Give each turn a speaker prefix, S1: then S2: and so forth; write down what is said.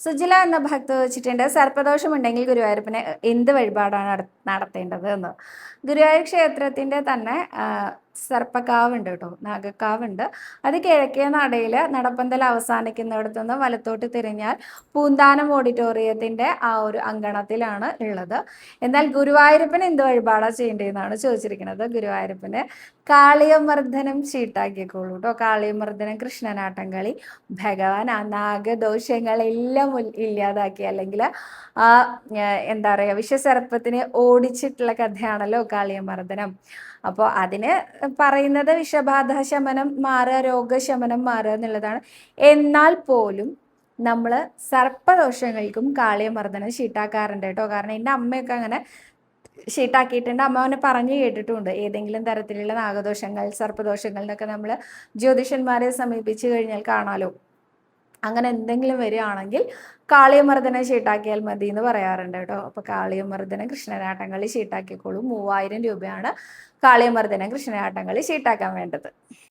S1: സുജില എന്ന ഭക്ത ചോദിച്ചിട്ടുണ്ട്, സർപ്പദോഷമുണ്ടെങ്കിൽ ഗുരുവായൂരപ്പനെ എന്ത് വഴിപാടാണ് നടത്തേണ്ടത് എന്ന്. ഗുരുവായൂർ ക്ഷേത്രത്തിന്റെ തന്നെ സർപ്പക്കാവുണ്ട് കേട്ടോ, നാഗക്കാവുണ്ട്. അത് കിഴക്കേ നടയിൽ നടപ്പന്തൽ അവസാനിക്കുന്നിടത്തുനിന്ന് വലത്തോട്ട് തിരിഞ്ഞാൽ പൂന്താനം ഓഡിറ്റോറിയത്തിന്റെ ആ ഒരു അങ്കണത്തിലാണ് ഉള്ളത്. എന്നാൽ ഗുരുവായൂരപ്പൻ എന്ത് വഴിപാടാണ് ചെയ്യേണ്ടതെന്നാണ് ചോദിച്ചിരിക്കുന്നത്. ഗുരുവായൂരപ്പന് കാളിയമർദ്ദനം ചീട്ടാക്കിക്കോളൂ കേട്ടോ. കാളിയമർദ്ദനം, കൃഷ്ണനാട്ടം കളി, ഭഗവാൻ ആ നാഗദോഷങ്ങളെല്ലാം ഇല്ലാതാക്കി, അല്ലെങ്കിൽ ആ എന്താ പറയുക, വിഷസർപ്പത്തിനെ ഓടിച്ചിട്ടുള്ള കഥയാണല്ലോ കാളിയമർദ്ദനം. അപ്പോൾ അതിന് പറയുന്നത് വിഷബാധ ശമനം മാറുക, രോഗശമനം മാറുക എന്നുള്ളതാണ്. എന്നാൽ പോലും നമ്മൾ സർപ്പദോഷങ്ങൾക്കും കാളിയമർദ്ദനം ഷീട്ടാക്കാറുണ്ട് കേട്ടോ. കാരണം എൻ്റെ അമ്മയൊക്കെ അങ്ങനെ ഷീട്ടാക്കിയിട്ടുണ്ട്. അമ്മ അവനെ പറഞ്ഞു കേട്ടിട്ടുണ്ട്. ഏതെങ്കിലും തരത്തിലുള്ള നാഗദോഷങ്ങൾ, സർപ്പദോഷങ്ങൾ എന്നൊക്കെ നമ്മൾ ജ്യോതിഷന്മാരെ സമീപിച്ചു കഴിഞ്ഞാൽ കാണാലോ. അങ്ങനെ എന്തെങ്കിലും വരികയാണെങ്കിൽ കാളിയമർദ്ദനം ഷീട്ടാക്കിയാൽ മതി എന്ന് പറയാറുണ്ട് കേട്ടോ. അപ്പോൾ കാളിയമർദ്ദനം, കൃഷ്ണനാട്ടംകളി ഷീട്ടാക്കിക്കോളൂ. 3000 രൂപയാണ് കാളിയമർദ്ദനം, കൃഷ്ണനാട്ടംകളി ഷീട്ടാക്കാൻ വേണ്ടത്.